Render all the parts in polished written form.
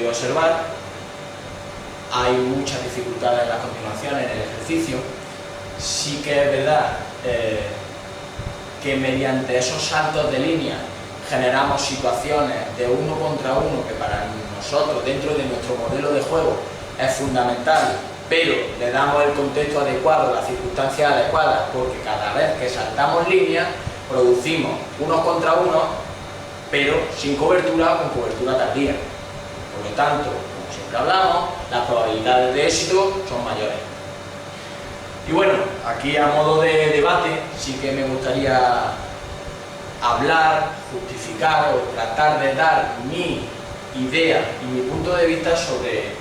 podido observar, hay muchas dificultades en las continuaciones en el ejercicio. Sí que es verdad que mediante esos saltos de línea generamos situaciones de uno contra uno que para nosotros, dentro de nuestro modelo de juego, es fundamental, pero le damos el contexto adecuado, las circunstancias adecuadas, porque cada vez que saltamos líneas producimos unos contra unos, pero sin cobertura o con cobertura tardía. Por lo tanto, como siempre hablamos, las probabilidades de éxito son mayores. Y bueno, aquí a modo de debate sí que me gustaría hablar, justificar o tratar de dar mi idea y mi punto de vista sobre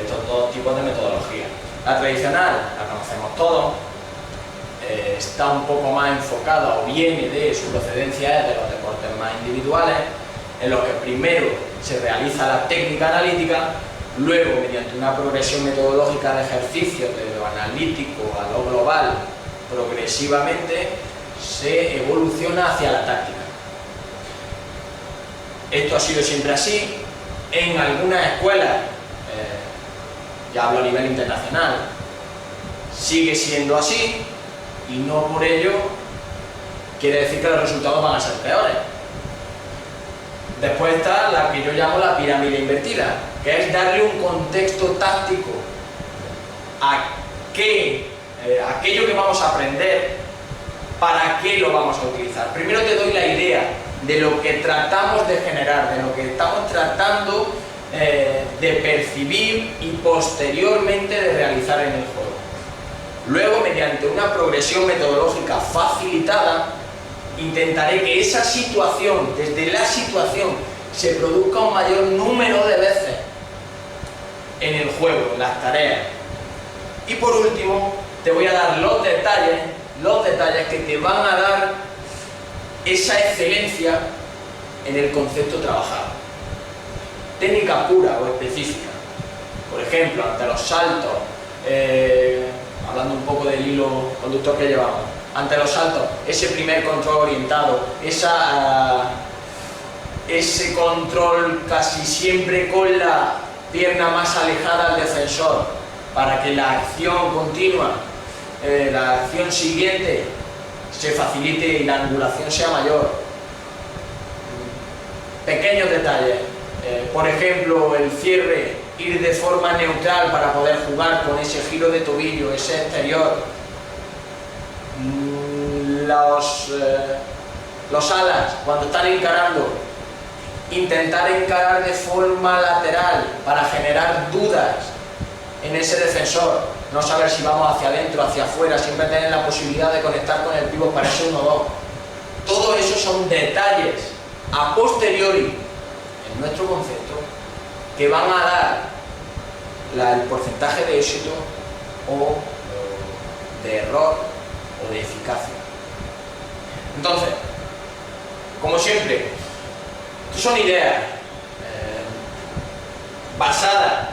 estos dos tipos de metodología. La tradicional, la conocemos todos, está un poco más enfocada o viene de su procedencia de los deportes más individuales, en los que primero se realiza la técnica analítica, luego mediante una progresión metodológica de ejercicios de lo analítico a lo global, progresivamente se evoluciona hacia la táctica. Esto ha sido siempre así. En algunas escuelas, ya hablo a nivel internacional, sigue siendo así, y no por ello quiere decir que los resultados van a ser peores. Después está la que yo llamo la pirámide invertida, que es darle un contexto táctico a aquello que vamos a aprender, para qué lo vamos a utilizar. Primero te doy la idea de lo que tratamos de generar, de lo que estamos tratando de percibir y posteriormente de realizar en el juego. Luego, mediante una progresión metodológica facilitada, intentaré que esa situación, desde la situación, se produzca un mayor número de veces en el juego, en las tareas. Y por último, te voy a dar los detalles que te van a dar esa excelencia en el concepto trabajado. Técnica pura o específica. Por ejemplo, ante los saltos, hablando un poco del hilo conductor que llevamos, ante los saltos, ese primer control orientado, ese control casi siempre con la pierna más alejada al defensor, para que la acción continua, la acción siguiente, se facilite y la angulación sea mayor. Pequeños detalles, por ejemplo, el cierre, ir de forma neutral para poder jugar con ese giro de tobillo, ese exterior. Los alas, cuando están encarando, intentar encarar de forma lateral para generar dudas en ese defensor, no saber si vamos hacia adentro, hacia afuera, siempre tener la posibilidad de conectar con el pívot para ese 1-2. Todo eso son detalles a posteriori en nuestro concepto que van a dar el porcentaje de éxito o de error o de eficacia. Entonces, como siempre, son ideas basadas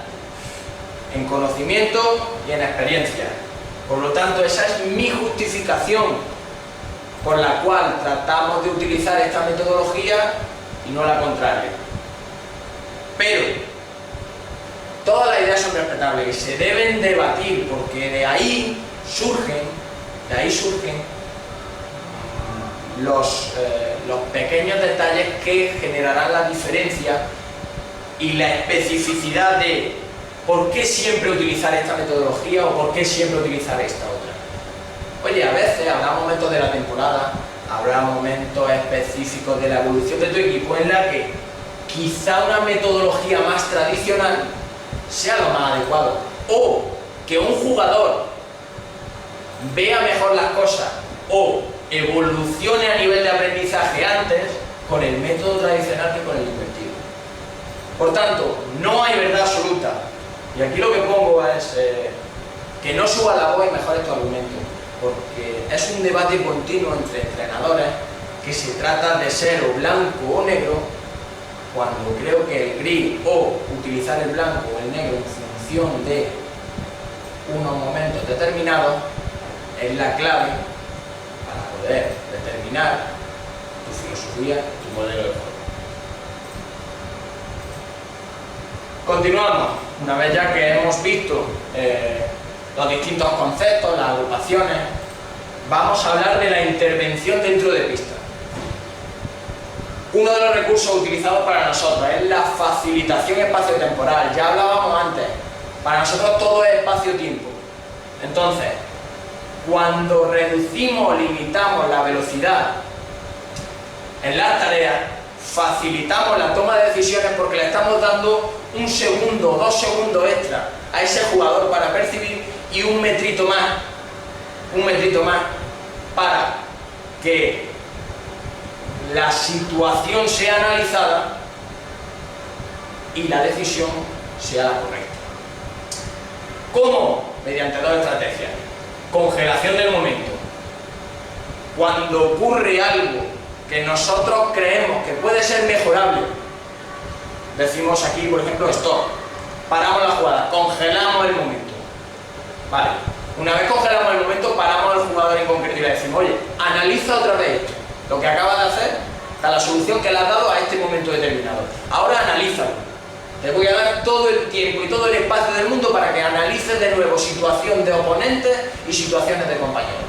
en conocimiento y en experiencia. Por lo tanto, esa es mi justificación por la cual tratamos de utilizar esta metodología y no la contraria. Pero todas las ideas son respetables y se deben debatir, porque de ahí surgen los pequeños detalles que generarán la diferencia y la especificidad de por qué siempre utilizar esta metodología o por qué siempre utilizar esta otra. Oye, a veces habrá momentos de la temporada, habrá momentos específicos de la evolución de tu equipo en la que quizá una metodología más tradicional sea lo más adecuado, o que un jugador vea mejor las cosas o evolucione a nivel de aprendizaje antes con el método tradicional que con el invertido. Por tanto, no hay verdad absoluta, y aquí lo que pongo es que no suba la voz y mejore tu argumento, porque es un debate continuo entre entrenadores que se trata de ser o blanco o negro, cuando creo que el gris o utilizar el blanco o el negro en función de unos momentos determinados es la clave para poder determinar tu filosofía, tu modelo de juego. Continuamos. Una vez ya que hemos visto los distintos conceptos, las agrupaciones, vamos a hablar de la intervención dentro de pista. Uno de los recursos utilizados para nosotros es la facilitación espaciotemporal. Ya hablábamos antes, para nosotros todo es espacio-tiempo. Entonces, cuando reducimos o limitamos la velocidad en las tareas, facilitamos la toma de decisiones porque le estamos dando un segundo o 2 segundos extra a ese jugador para percibir y un metrito más para que la situación sea analizada y la decisión sea la correcta. ¿Cómo? Mediante 2 estrategias. Congelación del momento. Cuando ocurre algo que nosotros creemos que puede ser mejorable, decimos aquí, por ejemplo, stop. Paramos la jugada, congelamos el momento. Vale. Una vez congelamos el momento, paramos al jugador en concreto y le decimos, oye, analiza otra vez esto. Lo que acabas de hacer, la solución que le has dado a este momento determinado. Ahora analízalo. Te voy a dar todo el tiempo y todo el espacio del mundo para que analices de nuevo situación de oponentes y situaciones de compañeros.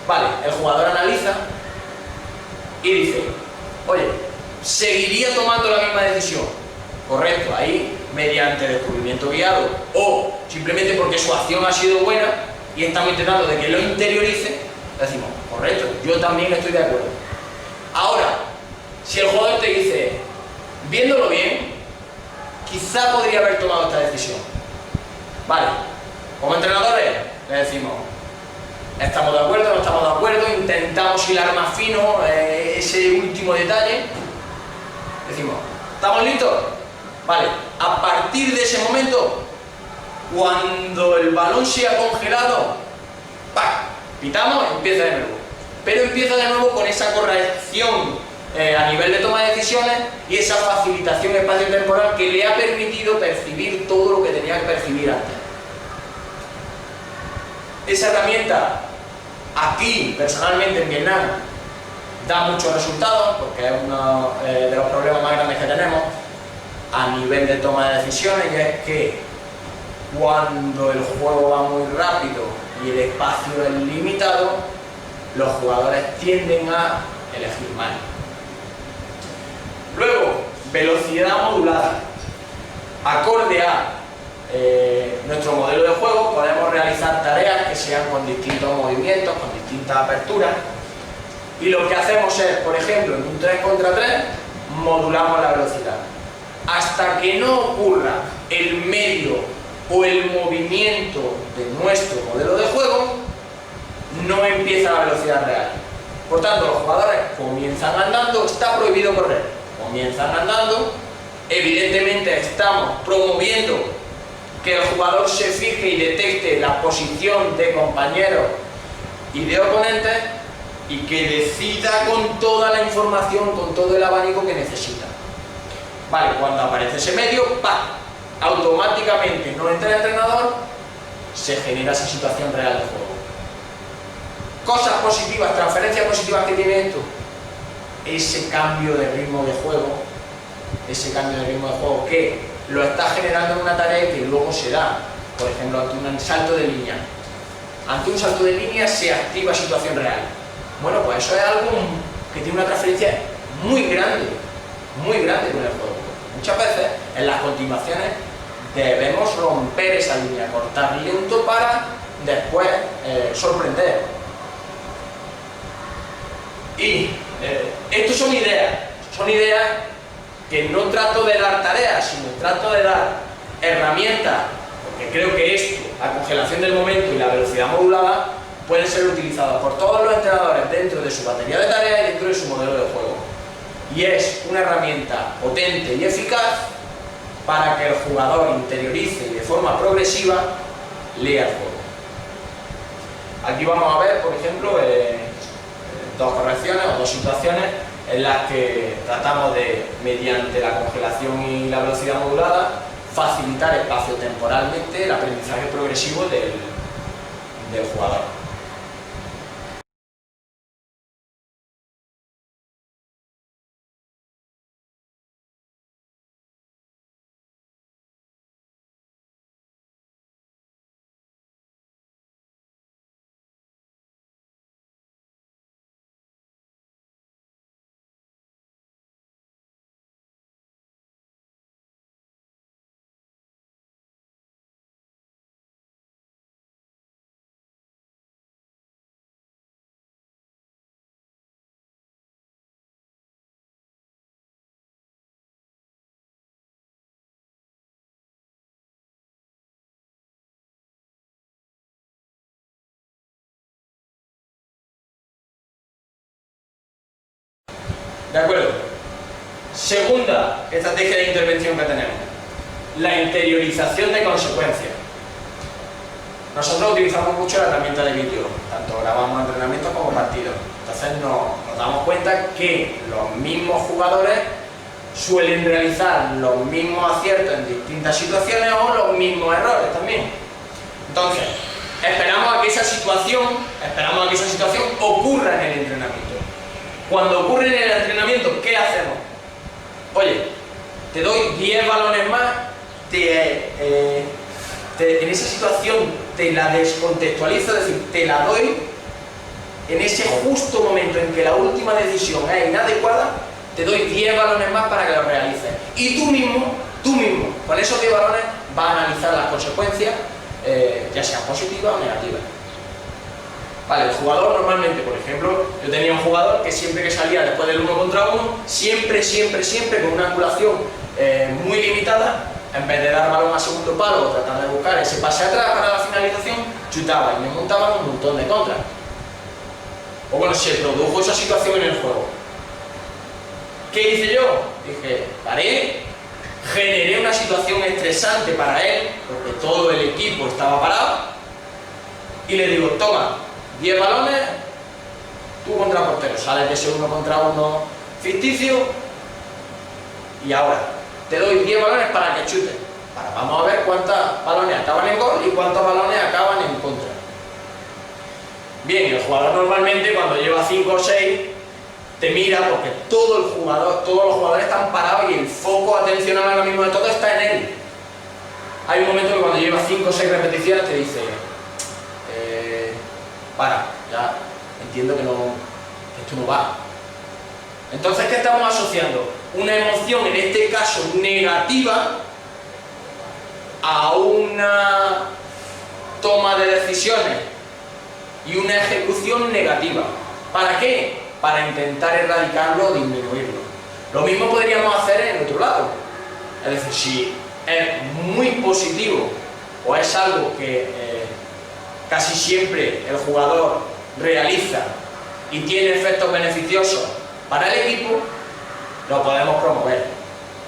Vale, el jugador analiza y dice, oye, ¿seguiría tomando la misma decisión? Correcto, ahí, mediante descubrimiento guiado o simplemente porque su acción ha sido buena y estamos intentando de que lo interiorice, decimos, correcto, yo también estoy de acuerdo. Ahora, si el jugador te dice, viéndolo bien, quizá podría haber tomado esta decisión. Vale, como entrenadores le decimos, estamos de acuerdo, no estamos de acuerdo, intentamos hilar más fino ese último detalle. Decimos, ¿estamos listos? Vale, a partir de ese momento, cuando el balón sea congelado, ¡pac! Pitamos, empieza de nuevo. Pero empieza de nuevo con esa corrección a nivel de toma de decisiones y esa facilitación espacio-temporal que le ha permitido percibir todo lo que tenía que percibir antes. Esa herramienta, aquí, personalmente en Vietnam, da muchos resultados porque es uno de los problemas más grandes que tenemos a nivel de toma de decisiones, y es que cuando el juego va muy rápido y el espacio es limitado, los jugadores tienden a elegir mal. Luego, velocidad modulada. Acorde a nuestro modelo de juego, podemos realizar tareas que sean con distintos movimientos, con distintas aperturas, y lo que hacemos es, por ejemplo, en un 3 contra 3, modulamos la velocidad. Hasta que no ocurra el medio o el movimiento de nuestro modelo de juego, no empieza la velocidad real. Por tanto, los jugadores comienzan andando, está prohibido correr, comienzan andando, evidentemente estamos promoviendo que el jugador se fije y detecte la posición de compañeros y de oponentes y que decida con toda la información, con todo el abanico que necesita. Vale, cuando aparece ese medio, ¡pam!, automáticamente no entra el entrenador, se genera esa situación real de juego. Cosas positivas, transferencias positivas que tiene esto, ese cambio de ritmo de juego, que lo está generando en una tarea que luego se da, por ejemplo, ante un salto de línea. Ante un salto de línea se activa situación real. Bueno, pues eso es algo que tiene una transferencia muy grande con el juego. Muchas veces en las continuaciones debemos romper esa línea, cortar lento para después sorprender. Y estos son ideas que no trato de dar tareas, sino trato de dar herramientas, porque creo que esto, la congelación del momento y la velocidad modulada, pueden ser utilizados por todos los entrenadores dentro de su batería de tareas y dentro de su modelo de juego. Y es una herramienta potente y eficaz para que el jugador interiorice y de forma progresiva lea el juego. Aquí vamos a ver, por ejemplo, 2 correcciones o 2 situaciones en las que tratamos de, mediante la congelación y la velocidad modulada, facilitar espacio-temporalmente el aprendizaje progresivo del jugador. ¿De acuerdo? Segunda estrategia de intervención que tenemos, la interiorización de consecuencias. Nosotros utilizamos mucho la herramienta de vídeo, tanto grabamos entrenamientos como partidos. Entonces nos damos cuenta que los mismos jugadores suelen realizar los mismos aciertos en distintas situaciones o los mismos errores también. Entonces, esperamos a que esa situación ocurra en el entrenamiento. Cuando ocurre en el entrenamiento, ¿qué hacemos? Oye, te doy 10 balones más, en esa situación te la descontextualizo, es decir, te la doy en ese justo momento en que la última decisión es inadecuada, te doy 10 balones más para que lo realices. Y tú mismo, con esos 10 balones vas a analizar las consecuencias, ya sean positivas o negativas. Vale, el jugador normalmente, por ejemplo, yo tenía un jugador que siempre que salía después del 1 contra 1, siempre con una angulación muy limitada, en vez de dar balón a segundo palo o tratar de buscar ese pase atrás para la finalización, chutaba y me montaban un montón de contras. O bueno, se produjo esa situación en el juego. ¿Qué hice yo? Dije, paré, generé una situación estresante para él, porque todo el equipo estaba parado, y le digo, toma, 10 balones, tú contra portero, sales de ese 1 contra 1 ficticio, y ahora te doy 10 balones para que chutes. Vamos a ver cuántos balones acaban en gol y cuántos balones acaban en contra. Bien, el jugador normalmente cuando lleva 5 o 6 te mira porque todos los jugadores están parados y el foco atencional ahora mismo de todo está en él. Hay un momento que cuando lleva 5 o 6 repeticiones te dice para, ya entiendo que esto no va. Entonces, ¿qué estamos asociando? Una emoción, en este caso negativa, a una toma de decisiones y una ejecución negativa. ¿Para qué? Para intentar erradicarlo o disminuirlo. Lo mismo podríamos hacer en otro lado. Es decir, si es muy positivo o es algo que casi siempre el jugador realiza y tiene efectos beneficiosos para el equipo, lo podemos promover.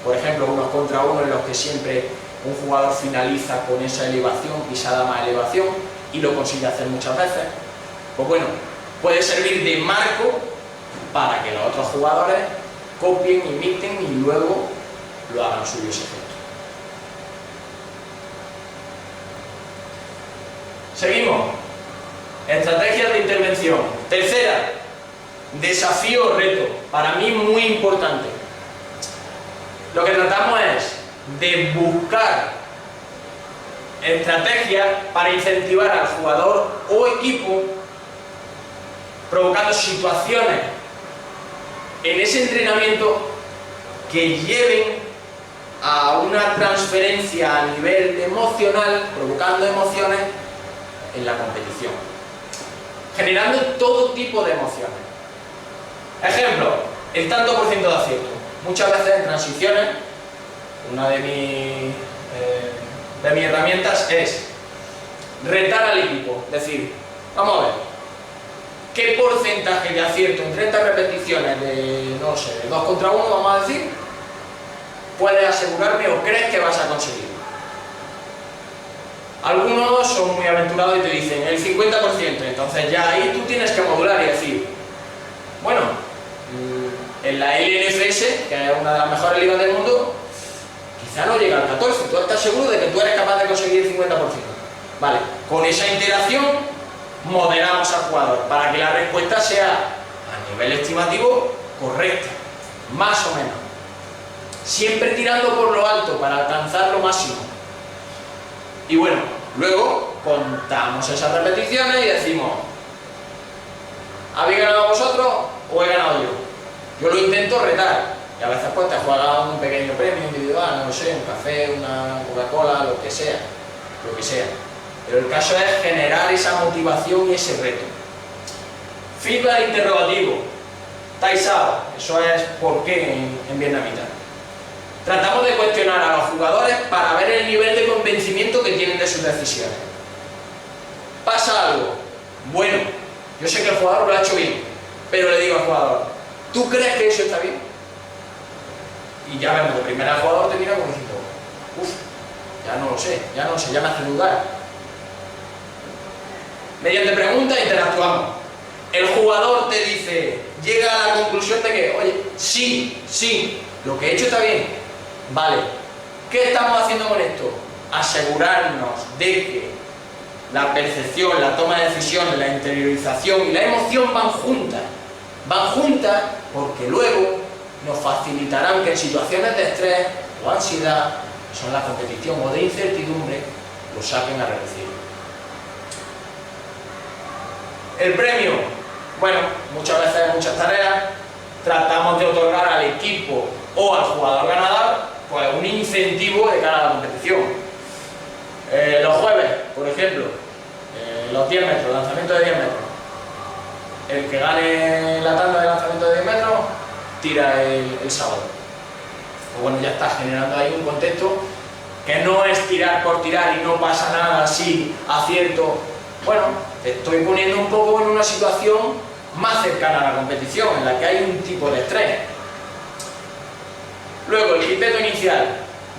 Por ejemplo, 1 contra 1 en los que siempre un jugador finaliza con esa elevación, pisada más elevación, y lo consigue hacer muchas veces. Pues bueno, puede servir de marco para que los otros jugadores copien, imiten y luego lo hagan suyo ese efecto. Seguimos. Estrategias de intervención. Tercera, desafío o reto. Para mí muy importante. Lo que tratamos es de buscar estrategias para incentivar al jugador o equipo, provocando situaciones en ese entrenamiento que lleven a una transferencia a nivel emocional, provocando emociones en la competición, generando todo tipo de emociones. Ejemplo, el tanto por ciento de acierto. Muchas veces en transiciones, una de mis herramientas es retar al equipo, decir, vamos a ver, ¿qué porcentaje de acierto en 30 repeticiones de, no sé, de 2 contra 1, vamos a decir, puedes asegurarme o crees que vas a conseguir? Algunos son muy aventurados y te dicen el 50%, entonces ya ahí tú tienes que modular y decir, bueno, en la LNFS, que es una de las mejores ligas del mundo, quizá no llega al 14%, tú estás seguro de que tú eres capaz de conseguir el 50%. Vale, con esa interacción moderamos al jugador para que la respuesta sea a nivel estimativo correcta, más o menos. Siempre tirando por lo alto para alcanzar lo máximo. Y bueno, luego contamos esas repeticiones y decimos, ¿habéis ganado vosotros o he ganado yo? Yo lo intento retar y a veces pues te juegas un pequeño premio individual, no lo sé, un café, una Coca-Cola, lo que sea. Pero el caso es generar esa motivación y ese reto. Feedback interrogativo, Taisao, eso es por qué en vietnamita. Tratamos de cuestionar a los jugadores para ver el nivel de convencimiento que tienen de sus decisiones. Pasa algo, bueno, yo sé que el jugador lo ha hecho bien, pero le digo al jugador, ¿tú crees que eso está bien? Y ya vemos, de primera el jugador te mira como diciendo, uff, ya no lo sé, ya me hace dudar. Mediante preguntas interactuamos. El jugador te dice, llega a la conclusión de que, oye, sí, lo que he hecho está bien. Vale, ¿qué estamos haciendo con esto? Asegurarnos de que la percepción, la toma de decisiones, la interiorización y la emoción van juntas. Van juntas porque luego nos facilitarán que en situaciones de estrés o ansiedad, que son la competición o de incertidumbre, lo saquen a reducir. El premio, bueno, muchas veces en muchas tareas tratamos de otorgar al equipo o al jugador ganador pues un incentivo de cara a la competición. Los jueves, por ejemplo, los 10 metros, lanzamiento de 10 metros. El que gane la tanda de lanzamiento de 10 metros tira el sábado. Pues bueno, ya está generando ahí un contexto que no es tirar por tirar y no pasa nada si acierto. Bueno, te estoy poniendo un poco en una situación más cercana a la competición, en la que hay un tipo de estrés. Luego, el quinteto inicial.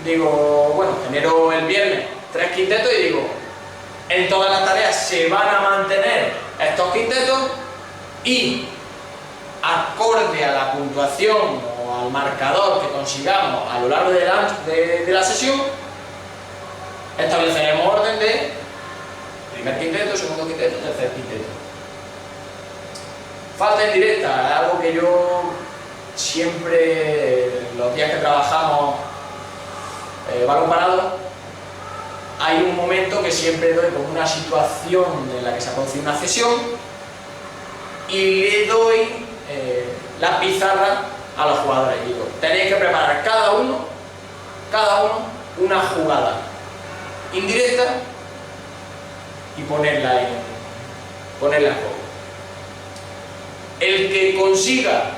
Digo, bueno, genero el viernes 3 quintetos y digo, en todas las tareas se van a mantener estos quintetos y acorde a la puntuación o al marcador que consigamos a lo largo de la sesión, estableceremos orden de primer quinteto, segundo quinteto, tercer quinteto. Falta indirecta, es algo que yo siempre, los días que trabajamos balón parado, hay un momento que siempre doy como una situación en la que se ha producido una cesión y le doy la pizarra a los jugadores y digo, tenéis que preparar cada uno una jugada indirecta y ponerla en juego. El que consiga,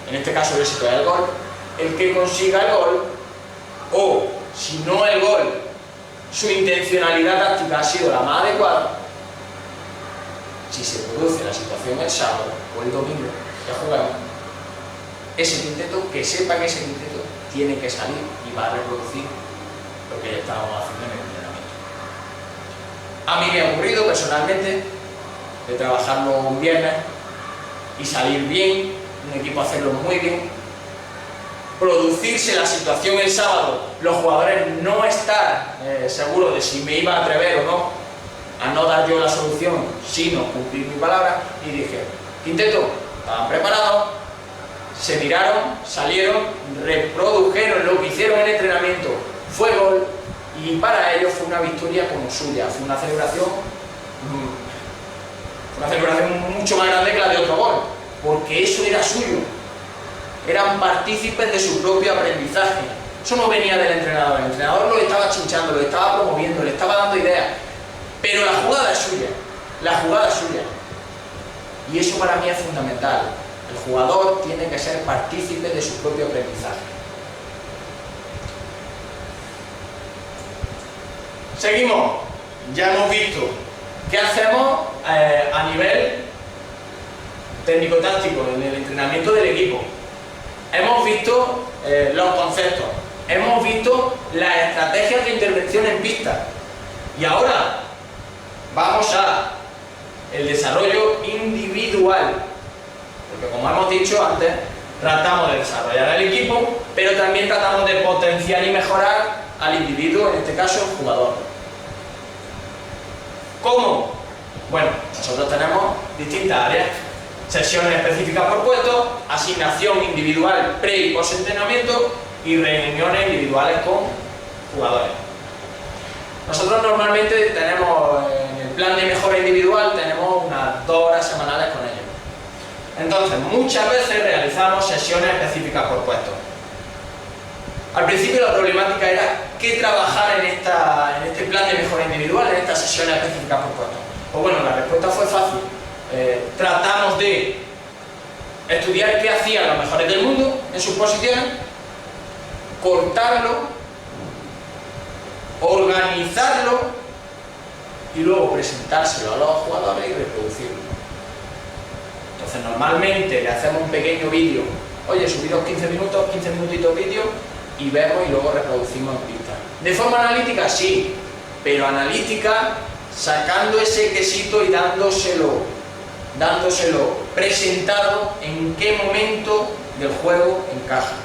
en este caso el éxito del gol, el que consiga el gol, o si no el gol, su intencionalidad táctica ha sido la más adecuada, si se produce la situación el sábado o el domingo que jugamos, ese quinteto, que sepa que ese quinteto tiene que salir y va a reproducir lo que ya estábamos haciendo en el entrenamiento. A mí me ha ocurrido personalmente de trabajarlo un viernes y salir bien, un equipo hacerlo muy bien, producirse la situación el sábado, los jugadores no estar seguros de si me iba a atrever o no, a no dar yo la solución, sino cumplir mi palabra, y dije, quinteto, estaban preparados, se tiraron, salieron, reprodujeron lo que hicieron en el entrenamiento, fue gol, y para ellos fue una victoria como suya, fue una celebración mucho más grande que la de otro gol, porque eso era suyo, eran partícipes de su propio aprendizaje, eso no venía del entrenador, el entrenador lo estaba chinchando, lo estaba promoviendo, le estaba dando ideas, pero la jugada es suya, y eso para mí es fundamental, el jugador tiene que ser partícipe de su propio aprendizaje. Seguimos, ya hemos visto qué hacemos a nivel técnico-táctico en el entrenamiento del equipo. Hemos visto los conceptos, hemos visto las estrategias de intervención en pista y ahora vamos a el desarrollo individual, porque como hemos dicho antes, tratamos de desarrollar el equipo, pero también tratamos de potenciar y mejorar al individuo, en este caso el jugador. ¿Cómo? Bueno, nosotros tenemos distintas áreas, sesiones específicas por puesto, asignación individual pre y post entrenamiento y reuniones individuales con jugadores. Nosotros normalmente tenemos en el plan de mejora individual tenemos unas 2 horas semanales con ellos. Entonces, muchas veces realizamos sesiones específicas por puesto. Al principio la problemática era qué trabajar en este plan de mejora individual, en estas sesiones específicas por puesto. Pues bueno, la respuesta fue fácil. Tratamos de estudiar qué hacían los mejores del mundo en sus posiciones, cortarlo, organizarlo y luego presentárselo a los jugadores y reproducirlo. Entonces normalmente le hacemos un pequeño vídeo oye, subiros 15 minutos, 15 minutitos vídeo y vemos y luego reproducimos en pista. ¿De forma analítica? Sí, pero analítica sacando ese quesito y dándoselo presentado en qué momento del juego encaja.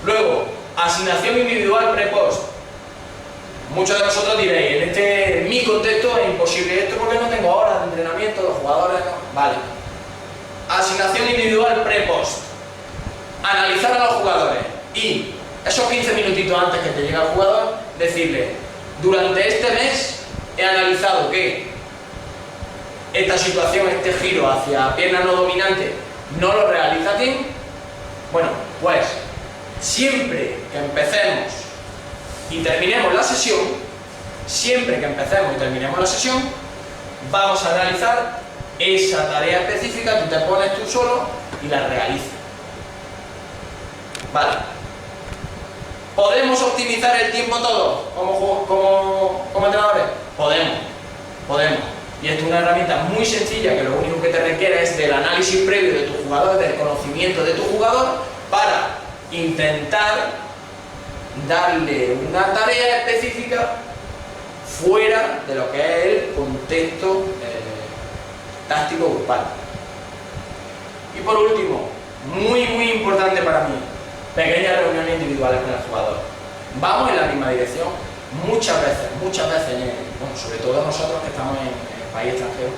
Luego, asignación individual pre-post. Muchos de vosotros diréis, en mi contexto es imposible esto porque no tengo horas de entrenamiento, los jugadores no. Vale. Asignación individual pre-post. Analizar a los jugadores y esos 15 minutitos antes que te llegue el jugador, decirle, durante este mes he analizado que esta situación, este giro hacia pierna no dominante, no lo realiza bien. Bueno, pues siempre que empecemos y terminemos la sesión, vamos a realizar esa tarea específica, tú te pones tú solo y la realizas. Vale. ¿Podemos optimizar el tiempo todos como entrenadores? Podemos. Y esto es una herramienta muy sencilla que lo único que te requiere es del análisis previo de tu jugador, del conocimiento de tu jugador, para intentar darle una tarea específica fuera de lo que es el contexto táctico grupal. Y por último, muy importante para mí, pequeñas reuniones individuales con el jugador. Vamos en la misma dirección, muchas veces, bueno, sobre todo nosotros que estamos en el país extranjero,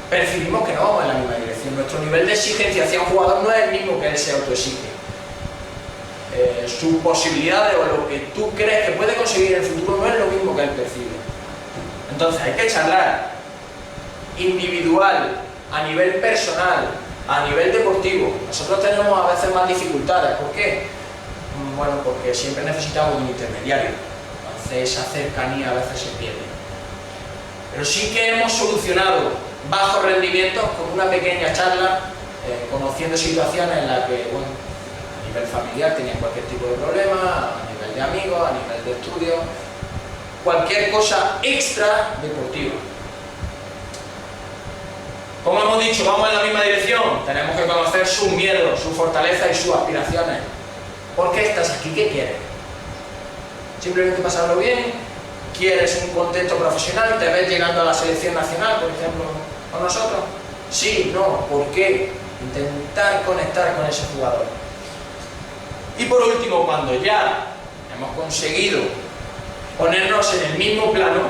percibimos que no vamos en la misma dirección. Nuestro nivel de exigencia hacia un jugador no es el mismo que él se autoexige. Sus posibilidades o lo que tú crees que puede conseguir en el futuro no es lo mismo que él percibe. Entonces hay que charlar individual, a nivel personal, a nivel deportivo. Nosotros tenemos a veces más dificultades. ¿Por qué? Bueno, porque siempre necesitamos un intermediario. Entonces esa cercanía a veces se pierde. Pero sí que hemos solucionado bajos rendimientos con una pequeña charla, conociendo situaciones en las que, bueno, a nivel familiar tenían cualquier tipo de problema, a nivel de amigos, a nivel de estudio, cualquier cosa extra deportiva. Como hemos dicho, vamos en la misma dirección. Tenemos que conocer sus miedos, sus fortalezas y sus aspiraciones. ¿Por qué estás aquí? ¿Qué quieres? ¿Simplemente pasarlo bien? ¿Quieres un contexto profesional? ¿Te ves llegando a la selección nacional, por ejemplo, con nosotros? Sí, no, ¿por qué? Intentar conectar con ese jugador. Y por último, cuando ya hemos conseguido ponernos en el mismo plano,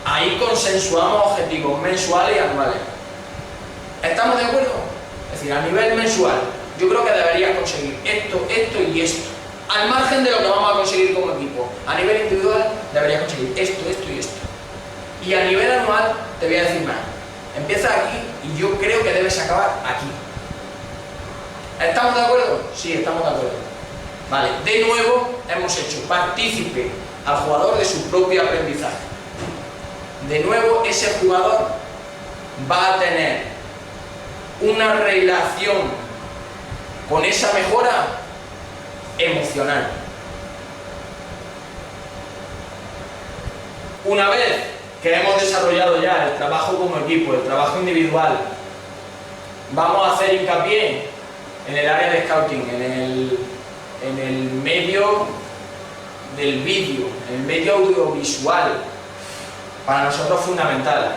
ahí consensuamos objetivos mensuales y anuales. ¿Estamos de acuerdo? Es decir, a nivel mensual, yo creo que deberías conseguir esto, esto y esto. Al margen de lo que vamos a conseguir como equipo. A nivel individual, deberías conseguir esto, esto y esto. Y a nivel anual, te voy a decir más. Empieza aquí y yo creo que debes acabar aquí. ¿Estamos de acuerdo? Sí, estamos de acuerdo. Vale, de nuevo hemos hecho partícipe al jugador de su propio aprendizaje. De nuevo, ese jugador va a tener una relación con esa mejora emocional. Una vez que hemos desarrollado ya el trabajo como equipo, el trabajo individual, vamos a hacer hincapié en el área de scouting, en el medio del vídeo, en el medio audiovisual, para nosotros fundamental.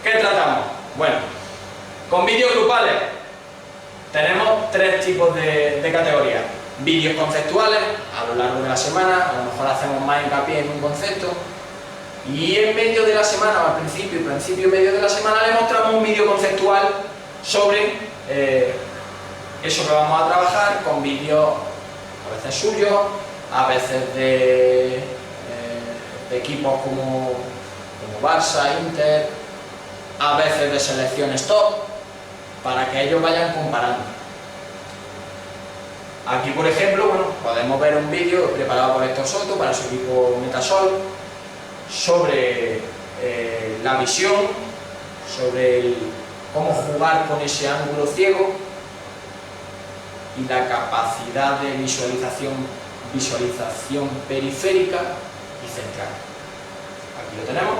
¿Qué tratamos? Bueno, con vídeos grupales tenemos tres tipos de categorías. Vídeos conceptuales, a lo largo de la semana, a lo mejor hacemos más hincapié en un concepto, y en medio de la semana, o al principio y medio de la semana, le mostramos un vídeo conceptual sobre eso que vamos a trabajar, con vídeos a veces suyos, a veces de equipos como Barça, Inter, a veces de selecciones top, para que ellos vayan comparando. Aquí, por ejemplo, bueno, podemos ver un vídeo preparado por Héctor Soto para su equipo Metasol sobre la visión, sobre cómo jugar con ese ángulo ciego y la capacidad de visualización periférica y central. Aquí lo tenemos.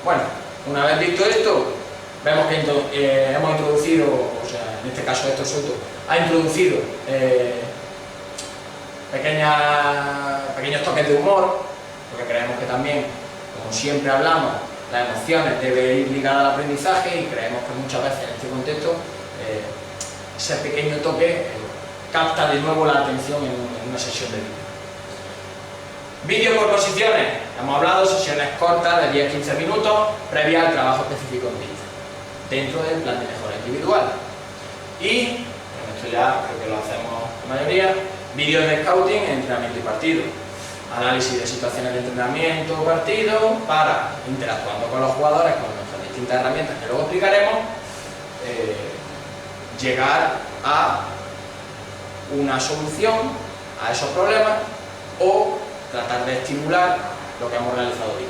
Bueno, una vez visto esto, vemos que hemos introducido, o sea, en este caso esto suelto, ha introducido pequeños toques de humor, porque creemos que también, como siempre hablamos, las emociones deben ir ligadas al aprendizaje y creemos que muchas veces en este contexto ese pequeño toque capta de nuevo la atención en una sesión de vídeo. Vídeo por posiciones, hemos hablado, sesiones cortas de 10-15 minutos previa al trabajo específico en vídeo, dentro del plan de mejora individual. Y, bueno, esto ya creo que lo hacemos la mayoría, vídeos de scouting, entrenamiento y partido. Análisis de situaciones de entrenamiento o partido para, interactuando con los jugadores, con nuestras distintas herramientas que luego explicaremos, llegar a una solución a esos problemas o tratar de estimular lo que hemos realizado hoy.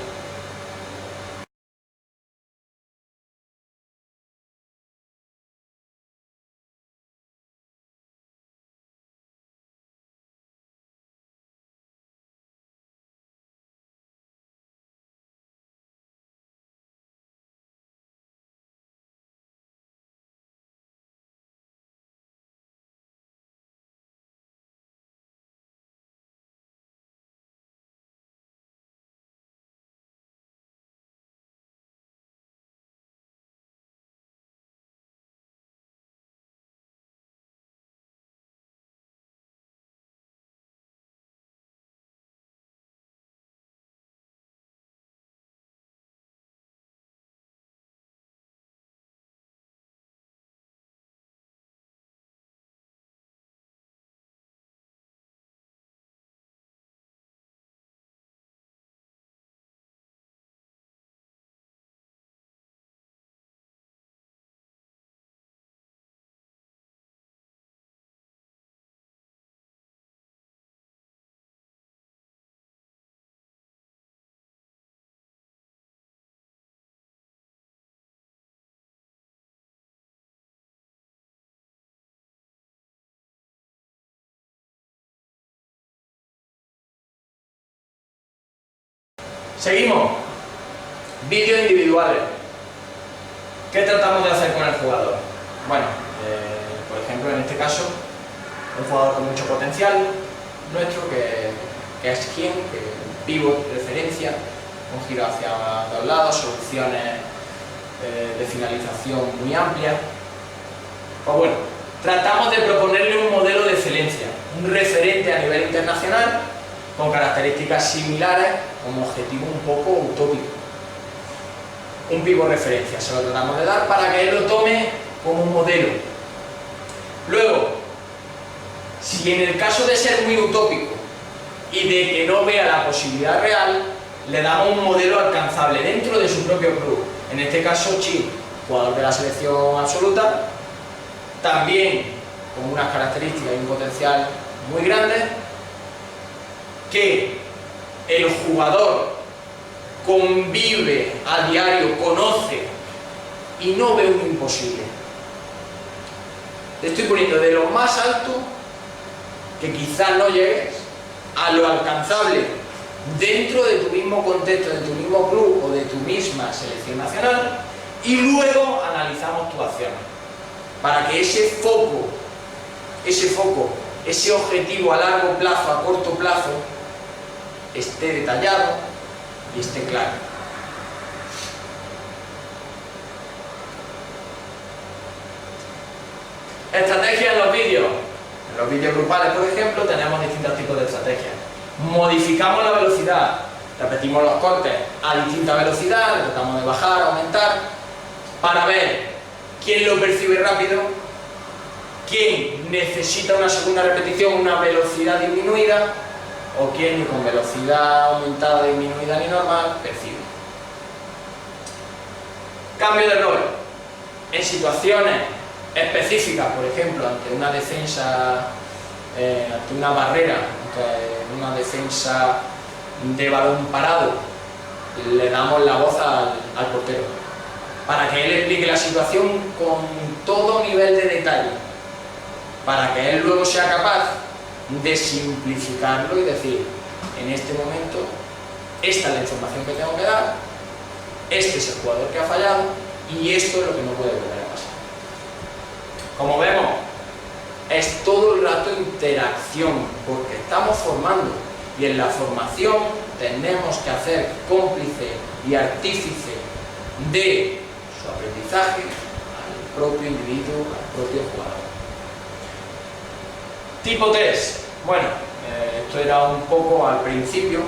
Seguimos. Vídeos individuales. ¿Qué tratamos de hacer con el jugador? Bueno, por ejemplo, en este caso, un jugador con mucho potencial nuestro, que es quien, que pivot, referencia, un giro hacia los lados, soluciones de finalización muy amplias. Pues bueno, tratamos de proponerle un modelo de excelencia, un referente a nivel internacional, con características similares, como objetivo un poco utópico. Un pivot referencia, se lo tratamos de dar para que él lo tome como un modelo. Luego, si en el caso de ser muy utópico y de que no vea la posibilidad real, le damos un modelo alcanzable dentro de su propio club. En este caso, Chi, jugador de la selección absoluta, también con unas características y un potencial muy grandes, que el jugador convive a diario, conoce y no ve un imposible. Te estoy poniendo de lo más alto, que quizás no llegues, a lo alcanzable dentro de tu mismo contexto, de tu mismo club o de tu misma selección nacional, y luego analizamos tu acción para que ese foco, ese objetivo a largo plazo, a corto plazo, esté detallado y esté claro. Estrategia en los vídeos. En los vídeos grupales, por ejemplo, tenemos distintos tipos de estrategias. Modificamos la velocidad, repetimos los cortes a distinta velocidad, le tratamos de bajar, aumentar, para ver quién lo percibe rápido, quién necesita una segunda repetición, una velocidad disminuida, o quién ni con velocidad aumentada, disminuida ni normal percibe. Cambio de rol. En situaciones específicas, por ejemplo, ante una defensa, ante una barrera, ante una defensa de balón parado, le damos la voz al portero, para que él explique la situación con todo nivel de detalle, para que él luego sea capaz de simplificarlo y decir, en este momento, esta es la información que tengo que dar, este es el jugador que ha fallado y esto es lo que no puede volver a pasar. Como vemos, es todo el rato interacción, porque estamos formando y en la formación tenemos que hacer cómplice y artífice de su aprendizaje al propio individuo, al propio jugador. Tipo 3. Bueno, esto era un poco al principio.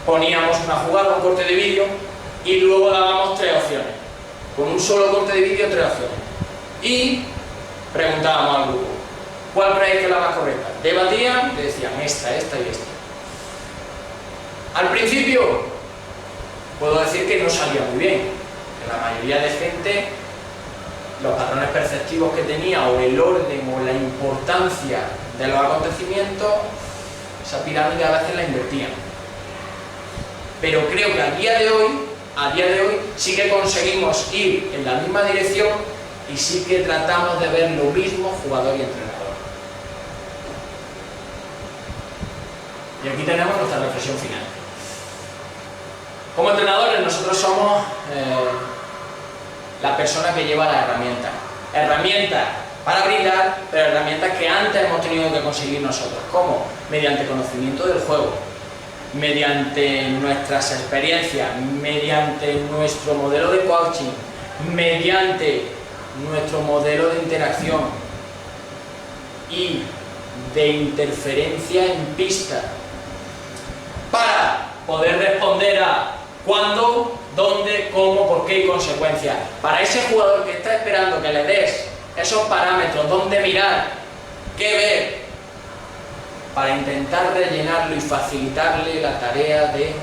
Poníamos una jugada, un corte de vídeo y luego dábamos 3 opciones. Con un solo corte de vídeo, 3 opciones. Y preguntábamos al grupo, ¿cuál creéis que es la más correcta? Debatían y decían esta y esta. Al principio, puedo decir que no salía muy bien. Que la mayoría de gente, los patrones perceptivos que tenía, o el orden, o la importancia de los acontecimientos, esa pirámide a veces la invertían. Pero creo que a día de hoy, sí que conseguimos ir en la misma dirección y sí que tratamos de ver lo mismo jugador y entrenador. Y aquí tenemos nuestra reflexión final. Como entrenadores, nosotros somos la persona que lleva la herramienta. Herramientas para brindar, pero herramientas que antes hemos tenido que conseguir nosotros. ¿Cómo? Mediante conocimiento del juego, mediante nuestras experiencias, mediante nuestro modelo de coaching, mediante nuestro modelo de interacción y de interferencia en pista, para poder responder a cuándo, dónde, cómo, por qué y consecuencias. Para ese jugador que está esperando que le des esos parámetros, dónde mirar, qué ver, para intentar rellenarlo y facilitarle la tarea de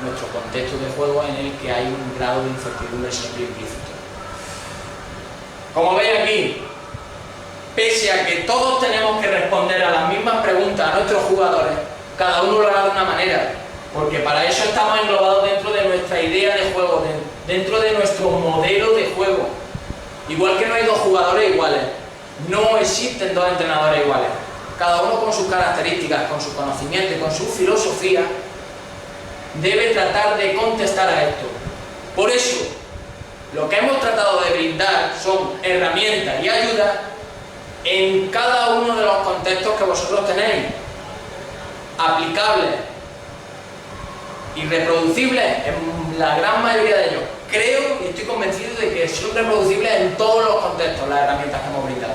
nuestro contexto de juego en el que hay un grado de incertidumbre siempre implícito. Como veis aquí, pese a que todos tenemos que responder a las mismas preguntas a nuestros jugadores, cada uno lo hará de una manera, porque para eso estamos englobados dentro de nuestra idea de juego, dentro de nuestro modelo de juego. Igual que no hay dos jugadores iguales, no existen dos entrenadores iguales. Cada uno con sus características, con su conocimiento y con su filosofía, debe tratar de contestar a esto. Por eso, lo que hemos tratado de brindar son herramientas y ayudas en cada uno de los contextos que vosotros tenéis, aplicables y reproducibles en la gran mayoría de ellos. Creo y estoy convencido de que son reproducibles en todos los contextos las herramientas que hemos brindado.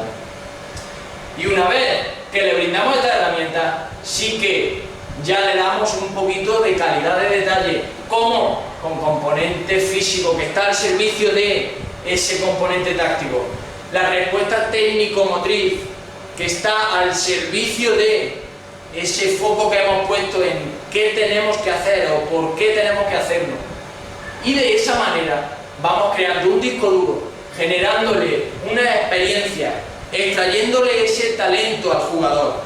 Y una vez que le brindamos esta herramienta, sí que ya le damos un poquito de calidad de detalle. ¿Cómo? Con componente físico que está al servicio de ese componente táctico. La respuesta técnico-motriz que está al servicio de ese foco que hemos puesto en qué tenemos que hacer o por qué tenemos que hacerlo. Y de esa manera vamos creando un disco duro, generándole una experiencia, extrayéndole ese talento al jugador,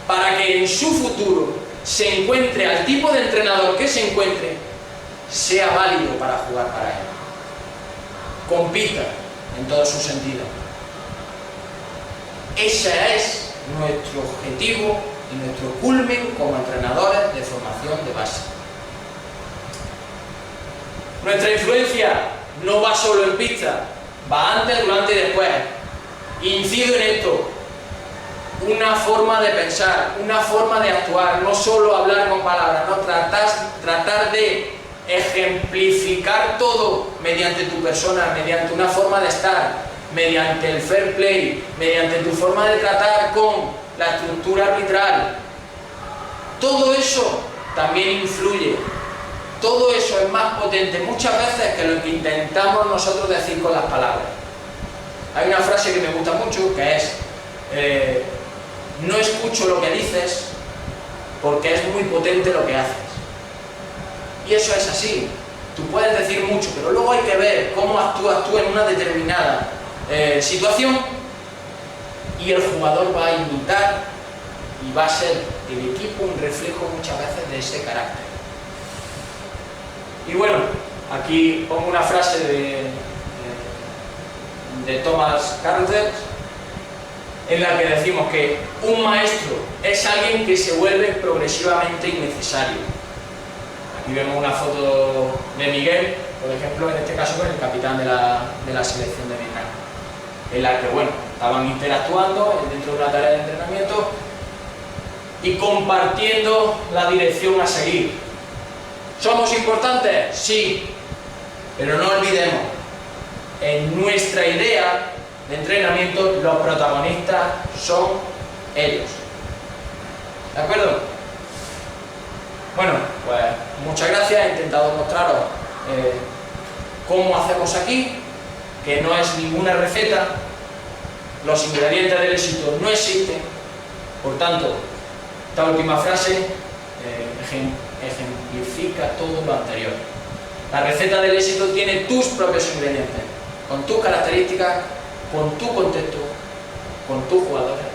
para que en su futuro se encuentre, al tipo de entrenador que se encuentre, sea válido para jugar para él. Compita en todo su sentido. Ese es nuestro objetivo y nuestro culmen como entrenadores de formación de base. Nuestra influencia no va solo en pista, va antes, durante y después. Incido en esto. Una forma de pensar, una forma de actuar, no solo hablar con palabras, no tratar de ejemplificar todo mediante tu persona, mediante una forma de estar, mediante el fair play, mediante tu forma de tratar con la estructura arbitral. Todo eso también influye, todo eso es más potente muchas veces que lo que intentamos nosotros decir con las palabras. Hay una frase que me gusta mucho que es no escucho lo que dices porque es muy potente lo que haces. Y eso es así. Tú puedes decir mucho, pero luego hay que ver cómo actúas tú en una determinada situación, y el jugador va a imitar y va a ser el equipo un reflejo muchas veces de ese carácter. Y bueno, aquí pongo una frase de Thomas Carter, en la que decimos que un maestro es alguien que se vuelve progresivamente innecesario. y vemos una foto de Miguel, por ejemplo, en este caso con el capitán de la selección de mecánica, en la que, bueno, estaban interactuando dentro de una tarea de entrenamiento y compartiendo la dirección a seguir. ¿Somos importantes? Sí, pero no olvidemos, en nuestra idea de entrenamiento los protagonistas son ellos. ¿De acuerdo? Bueno, pues muchas gracias, he intentado mostraros cómo hacemos aquí, que no es ninguna receta, los ingredientes del éxito no existen, por tanto, esta última frase ejemplifica todo lo anterior. La receta del éxito tiene tus propios ingredientes, con tus características, con tu contexto, con tus jugadores.